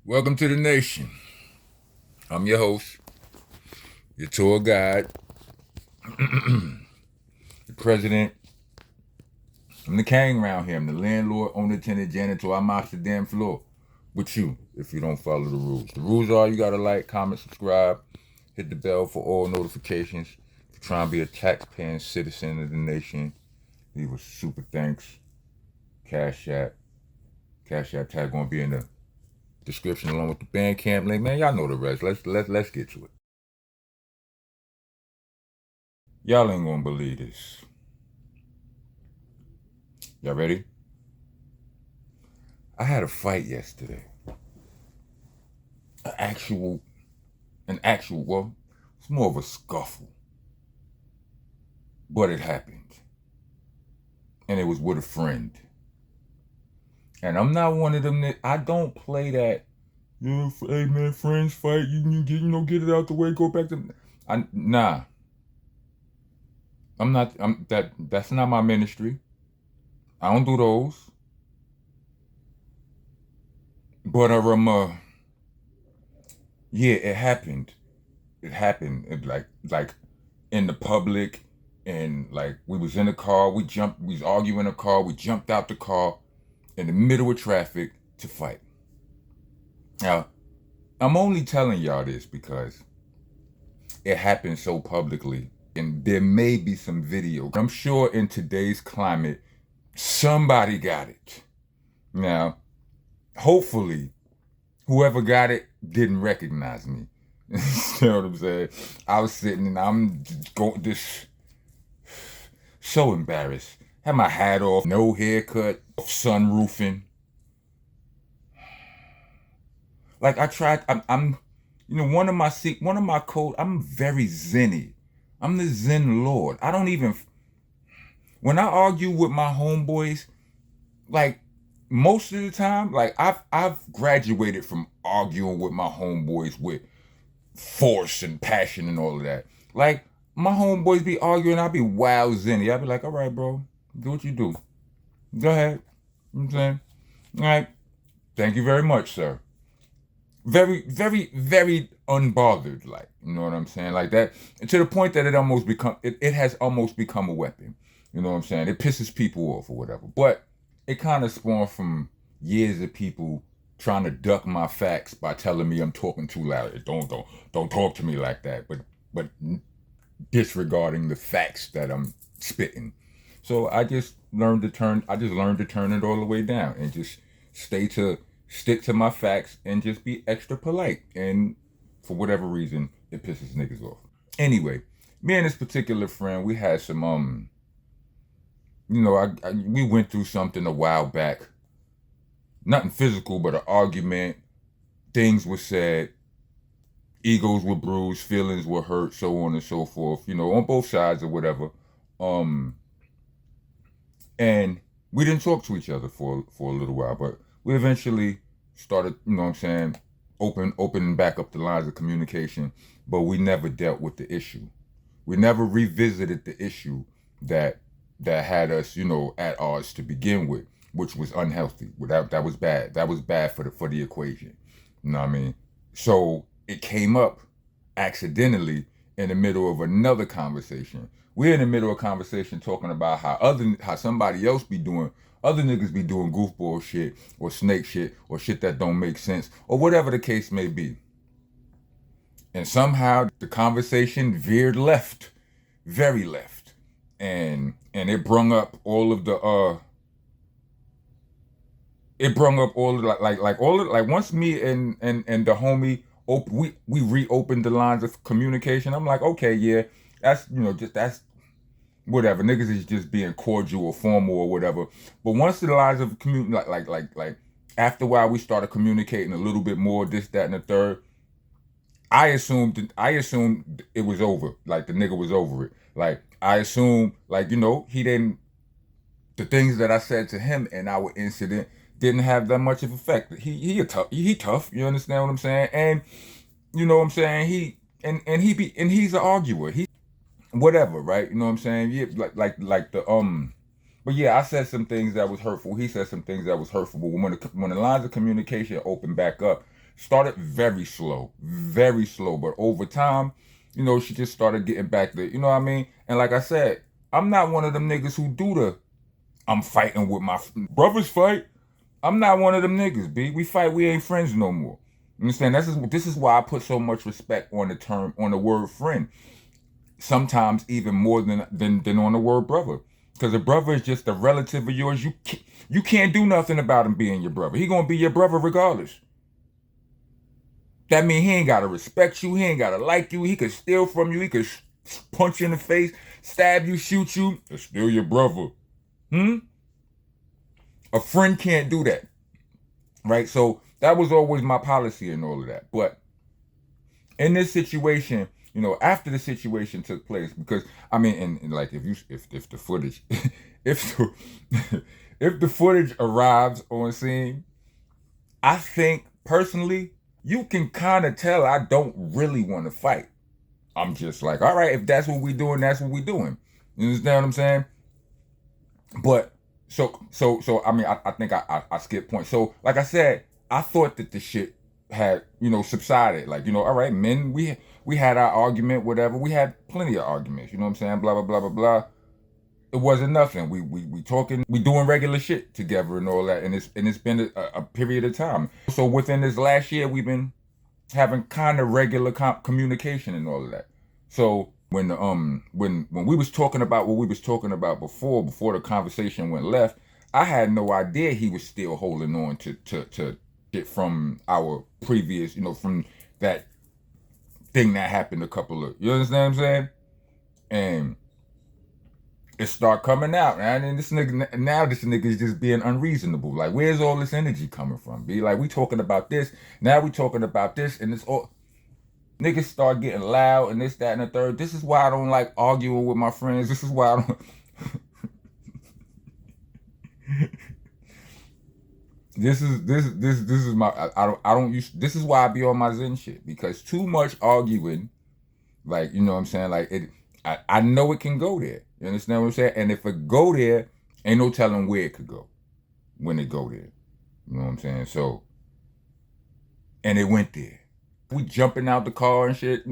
Welcome to the nation. I'm your host, your tour guide, the president. I'm the king around here. I'm the landlord, owner, tenant, janitor. I mop the damn floor with you if you don't follow the rules. The rules are you gotta like, comment, subscribe, hit the bell for all notifications. If you're trying to be a tax-paying citizen of the nation, leave a super thanks. Cash App. Cash App tag gonna be in the description along with the Bandcamp link. Man, y'all know the rest. Let's get to it. Y'all ain't gonna believe this. Y'all ready? I had a fight yesterday. An actual, well, it's more of a scuffle. But it happened. And it was with a friend. And I'm not one of them that, I don't play that, hey man, friends fight, get it out the way, go back to, nah. That's not my ministry. I don't do those. But yeah, it happened. It happened. Like in the public, and like we was in the car, we was arguing in the car, we jumped out the car in the middle of traffic to fight. Now, I'm only telling y'all this because it happened so publicly, and there may be some video. I'm sure in today's climate, somebody got it. Now, hopefully, whoever got it didn't recognize me. You know what I'm saying? I was sitting and I'm going this so embarrassed. Had my hat off, no haircut, sunroofing. Like I tried, I'm one of my code. I'm very zenny. I'm the Zen Lord. I don't even. When I argue with my homeboys, like most of the time, like I've graduated from arguing with my homeboys with force and passion and all of that. Like my homeboys be arguing, I'll be wild zenny. I'll be like, all right, bro, do what you do. Go ahead. You know what I'm saying? All right. Thank you very much, sir. Very, very, very unbothered, like, you know what I'm saying? Like that, to the point that it has almost become a weapon. You know what I'm saying? It pisses people off or whatever. But it kind of spawned from years of people trying to duck my facts by telling me I'm talking too loud. Don't talk to me like that. But disregarding the facts that I'm spitting. So I just learned to turn it all the way down and just stick to my facts and just be extra polite. And for whatever reason, it pisses niggas off. Anyway, me and this particular friend, we had some we went through something a while back. Nothing physical, but an argument. Things were said. Egos were bruised, feelings were hurt, so on and so forth, on both sides or whatever. And we didn't talk to each other for a little while, but we eventually started, opening back up the lines of communication, but we never dealt with the issue. We never revisited the issue that had us, at odds to begin with, which was unhealthy. That was bad. That was bad for the equation. You know what I mean? So it came up accidentally in the middle of another conversation. We're in the middle of a conversation talking about how somebody else other niggas be doing goofball shit or snake shit or shit that don't make sense or whatever the case may be. And somehow the conversation veered left, very left. And it brung up all of the once me and the homie we reopened the lines of communication. I'm like, okay, yeah, that's whatever. Niggas is just being cordial or formal or whatever. But once the lines of like after a while we started communicating a little bit more, this, that, and the third. I assumed it was over. Like the nigga was over it. Like I assumed, he didn't. The things that I said to him in our incident didn't have that much of effect. He tough. You understand what I'm saying? And you know what I'm saying? He's an arguer. He whatever, right? You know what I'm saying? Yeah, but yeah, I said some things that was hurtful. He said some things that was hurtful. But when the lines of communication opened back up, Started very slow, but over time, she just started getting back there. You know what I mean? And like I said, I'm not one of them niggas who do the I'm fighting with my brothers fight. I'm not one of them niggas, B. We fight, we ain't friends no more. You understand? This is why I put so much respect on the word friend. Sometimes even more than on the word brother. Because a brother is just a relative of yours. You can't do nothing about him being your brother. He gonna be your brother regardless. That means he ain't gotta respect you. He ain't gotta like you. He could steal from you. He could punch you in the face, stab you, shoot you. It's still your brother. A friend can't do that. Right? So that was always my policy and all of that. But in this situation, after the situation took place, because I mean, and like if the footage, if the footage arrives on scene, I think personally, you can kind of tell I don't really want to fight. I'm just like, all right, if that's what we doing, that's what we doing. You understand what I'm saying? But so I mean, I think I skipped points. So like I said, I thought that the shit had subsided. Like all right, men, we had our argument, whatever. We had plenty of arguments. You know what I'm saying? Blah blah blah blah blah. It wasn't nothing. We talking, we doing regular shit together and all that. And it's been a period of time. So within this last year, we've been having kind of regular communication and all of that. So when we was talking about what we was talking about before the conversation went left, I had no idea he was still holding on to get from our previous, from that thing that happened a couple of, you understand what I'm saying? And it start coming out, man. And this nigga is just being unreasonable. Like, where's all this energy coming from? Be like, we talking about this, now we talking about this, and it's all niggas start getting loud and this, that, and the third. This is why I don't like arguing with my friends. This is why I don't This is my I don't use this is why I be on my Zen shit, because too much arguing, like, you know what I'm saying, like I know it can go there. You understand what I'm saying? And if it go there, ain't no telling where it could go when it go there. You know what I'm saying? So, and it went there. We jumping out the car and shit.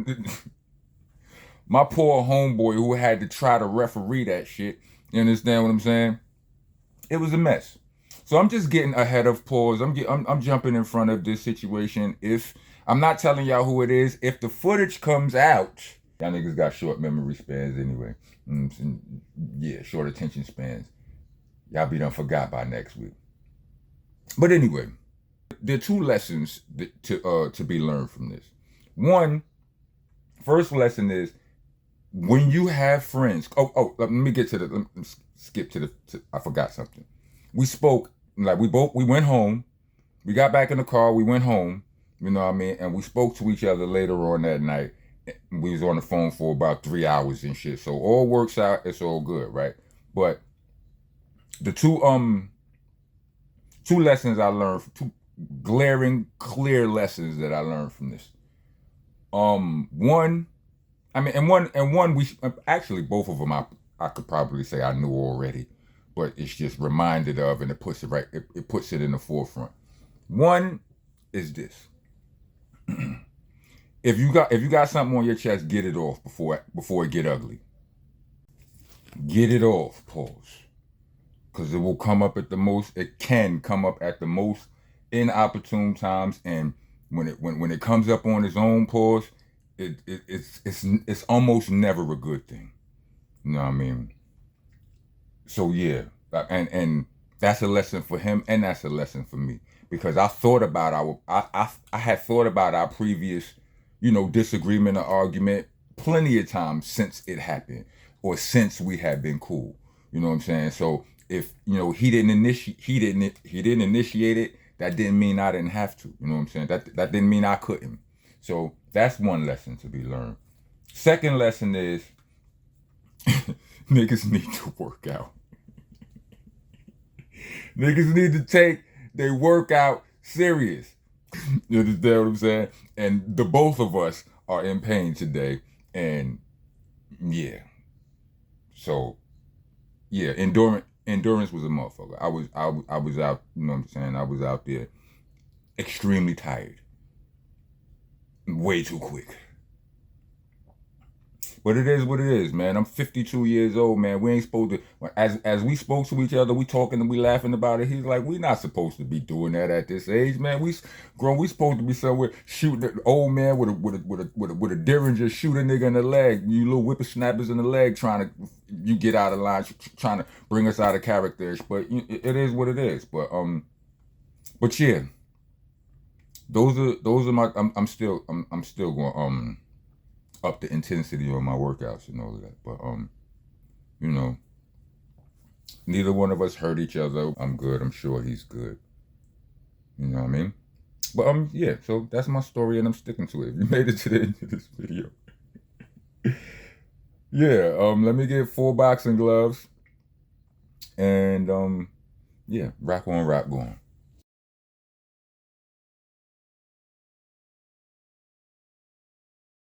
My poor homeboy who had to try to referee that shit. You understand what I'm saying? It was a mess. So I'm just getting ahead of pause. I'm jumping in front of this situation. If I'm not telling y'all who it is, if the footage comes out, y'all niggas got short memory spans anyway. Yeah, short attention spans. Y'all be done forgot by next week. But anyway, there are two lessons to be learned from this. First lesson is when you have friends. Let me get to let me skip to I forgot something. We spoke, like we went home. We got back in the car. We went home. You know what I mean? And we spoke to each other later on that night. We was on the phone for about 3 hours and shit. So all works out. It's all good, right? But the two lessons I learned, two glaring, clear lessons that I learned from this. One, we actually both of them I could probably say I knew already, but it's just reminded of, and it puts it right. It puts it in the forefront. One is this: if you got something on your chest, get it off before it get ugly. Get it off. Pause. Because it will come up at the most. It can come up at the most inopportune times, and when it comes up on its own, pause. It's almost never a good thing. You know what I mean? So yeah, and that's a lesson for him, and that's a lesson for me, because I thought about I had thought about our previous, disagreement or argument plenty of times since it happened, or since we had been cool. You know what I'm saying? So if he didn't initiate it, that didn't mean I didn't have to. You know what I'm saying? That didn't mean I couldn't. So that's one lesson to be learned. Second lesson is niggas need to work out. Niggas need to take their workout serious. You understand what I'm saying? And the both of us are in pain today. And yeah. So yeah, endurance was a motherfucker. I was out, you know what I'm saying? I was out there extremely tired. way too quick. But it is what it is, man. I'm 52 years old, man. We ain't supposed to. As we spoke to each other, we talking and we laughing about it. He's like, we not supposed to be doing that at this age, man. We grown. We supposed to be somewhere shooting the old man with a derringer, shoot a nigga in the leg. You little whippersnappers in the leg, trying to you get out of line, trying to bring us out of character. But it is what it is. But yeah, those are my. I'm still going up the intensity on my workouts and all of that. But you know, neither one of us hurt each other. I'm good. I'm sure he's good. You know what I mean? But yeah. So that's my story, and I'm sticking to it. If you made it to the end of this video, yeah. Let me get 4 boxing gloves, and yeah, rap on, rap going.